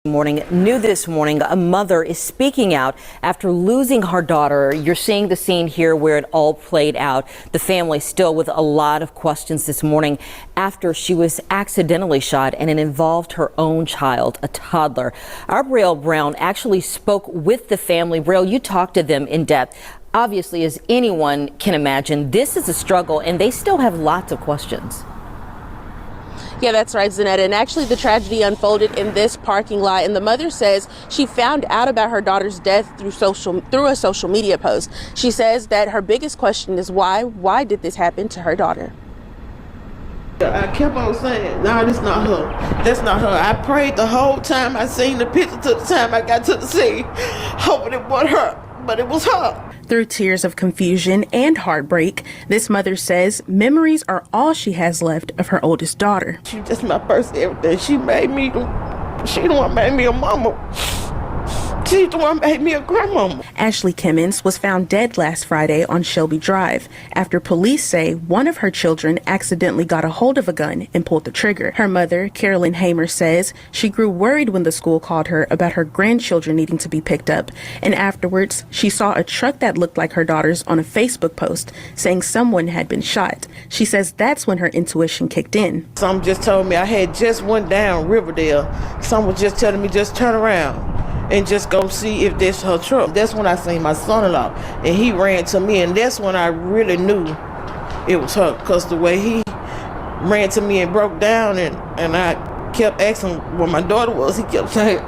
Morning. New this morning, a mother is speaking out after losing her daughter. You're seeing the scene here where it all played out. The family still with a lot of questions this morning after she was accidentally shot and it involved her own child, a toddler. Our Braille Brown actually spoke with the family. Braille, you talked to them in depth. Obviously, as anyone can imagine, this is a struggle and they still have lots of questions. Yeah, that's right, Zanetta. And actually, the tragedy unfolded in this parking lot. And the mother says she found out about her daughter's death through a social media post. She says that her biggest question is why? Why did this happen to her daughter? I kept on saying, no, that's not her. That's not her. I prayed the whole time. I seen the picture to the time I got to the scene, hoping it wasn't her, but it was her. Through tears of confusion and heartbreak, this mother says memories are all she has left of her oldest daughter. She just my first everything. She the one made me a mama. She's the one made me a grandmama. Ashley Kimmons was found dead last Friday on Shelby Drive after police say one of her children accidentally got a hold of a gun and pulled the trigger. Her mother, Carolyn Hamer, says she grew worried when the school called her about her grandchildren needing to be picked up. And afterwards, she saw a truck that looked like her daughter's on a Facebook post saying someone had been shot. She says that's when her intuition kicked in. Someone just told me I had just went down Riverdale. Someone was just telling me just turn around and just go see if this her truck. That's when I seen my son-in-law, and he ran to me, and that's when I really knew it was her, because the way he ran to me and broke down, and I kept asking where my daughter was, he kept saying,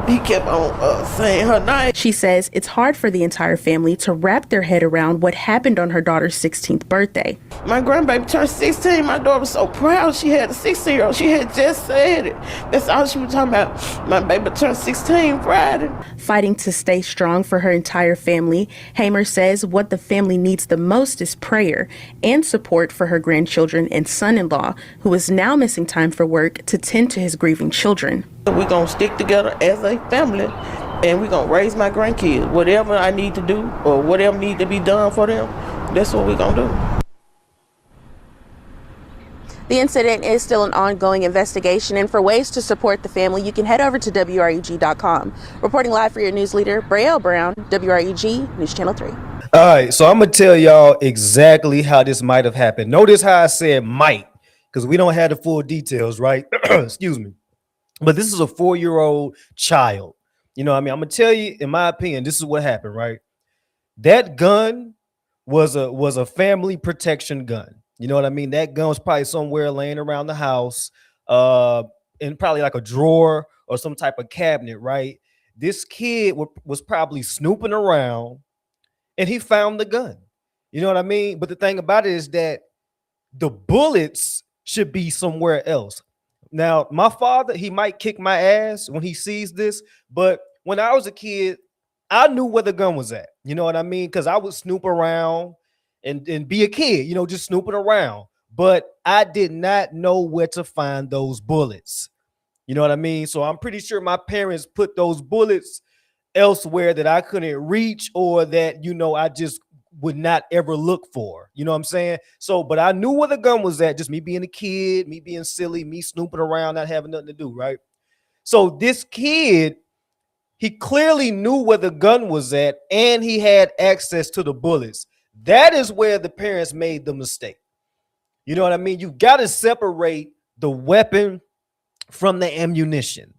he kept on saying her name. She says it's hard for the entire family to wrap their head around what happened on her daughter's 16th birthday. My grandbaby turned 16. My daughter was so proud. She had a 16-year-old. She had just said it. That's all she was talking about. My baby turned 16 Friday. Fighting to stay strong for her entire family, Hamer says what the family needs the most is prayer and support for her grandchildren and son-in-law, who is now missing time for work to tend to his grieving children. We're going to stick together as a family, and we're going to raise my grandkids. Whatever I need to do or whatever need to be done for them, that's what we're going to do. The incident is still an ongoing investigation, and for ways to support the family, you can head over to WREG.com. Reporting live for your news leader, Braille Brown, WREG News Channel 3. All right, so I'm going to tell y'all exactly how this might have happened. Notice how I said might, because we don't have the full details, right? Excuse me. But this is a 4-year-old child. You know what I mean? I'm going to tell you, in my opinion, this is what happened, right? That gun was a family protection gun. You know what I mean? That gun was probably somewhere laying around the house, in probably like a drawer or some type of cabinet, right? This kid was probably snooping around and he found the gun. You know what I mean? But the thing about it is that the bullets should be somewhere else. Now, my father, he might kick my ass when he sees this, but when I was a kid, I knew where the gun was at. You know what I mean? Because I would snoop around and be a kid, you know, just snooping around. But I did not know where to find those bullets. You know what I mean? So I'm pretty sure my parents put those bullets elsewhere that I couldn't reach, or that, you know, I just would not ever look for. You know what I'm saying? So, but I knew where the gun was at, just me being a kid, me being silly, me snooping around, not having nothing to do, right? So this kid, he clearly knew where the gun was at, and he had access to the bullets. That is where the parents made the mistake. You know what I mean? You got to separate the weapon from the ammunition.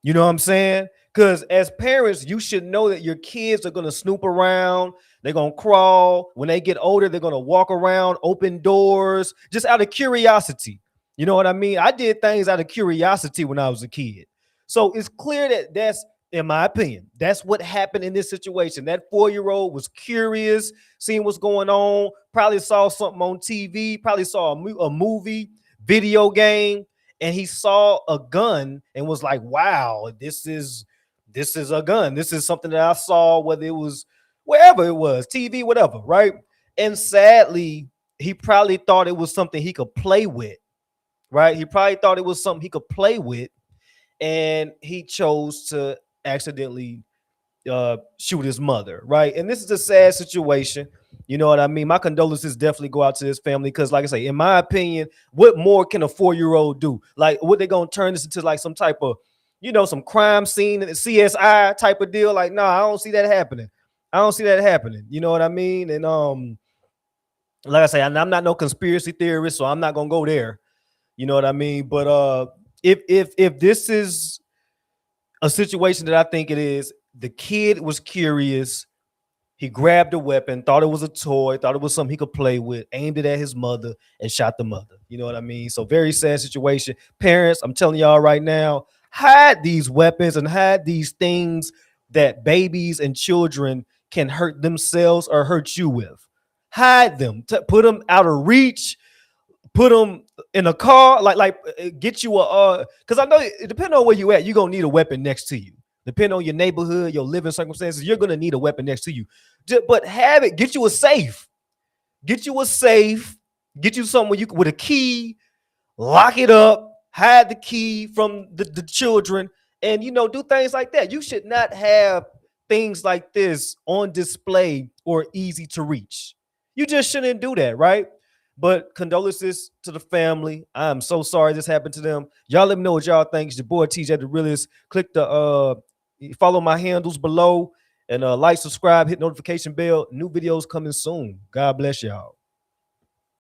You know what I'm saying? Because as parents, you should know that your kids are going to snoop around. They're going to crawl. When they get older, they're going to walk around, open doors, just out of curiosity. You know what I mean? I did things out of curiosity when I was a kid. So it's clear that that's, in my opinion, that's what happened in this situation. That 4-year-old was curious, seeing what's going on, probably saw something on TV, probably saw a movie, video game, and he saw a gun and was like, wow, this is a gun. This is something that I saw, whether it was wherever it was, TV, whatever, right? And sadly, he probably thought it was something he could play with, right? He probably thought it was something he could play with, and he chose to accidentally shoot his mother, right? And this is a sad situation. You know what I mean? My condolences definitely go out to his family because, like I say, in my opinion, what more can a 4-year-old do? Like, what they gonna turn this into like some type of, some crime scene, CSI type of deal? Like, nah, I don't see that happening. I don't see that happening. You know what I mean? And like I say, I'm not no conspiracy theorist, so I'm not gonna go there. You know what I mean? But if this is a situation that I think it is, the kid was curious. He grabbed a weapon, thought it was a toy, thought it was something he could play with, aimed it at his mother, and shot the mother. You know what I mean? So very sad situation. Parents, I'm telling y'all right now, hide these weapons and hide these things that babies and children can hurt themselves or hurt you with. Hide them, put them out of reach, put them in a car, get you a because I know it depending on where you at, you're gonna need a weapon next to you. Depending on your neighborhood, your living circumstances, you're gonna need a weapon next to you. But have it, get you a safe, get you something where you with a key, lock it up, hide the key from the children, and do things like that. You should not have things like this on display or easy to reach. You just shouldn't do that, right? But condolences to the family. I'm so sorry this happened to them. Y'all let me know what y'all think. It's your boy TJ the Realist. Click the follow my handles below and like, subscribe, hit notification bell. New videos coming soon. God bless y'all.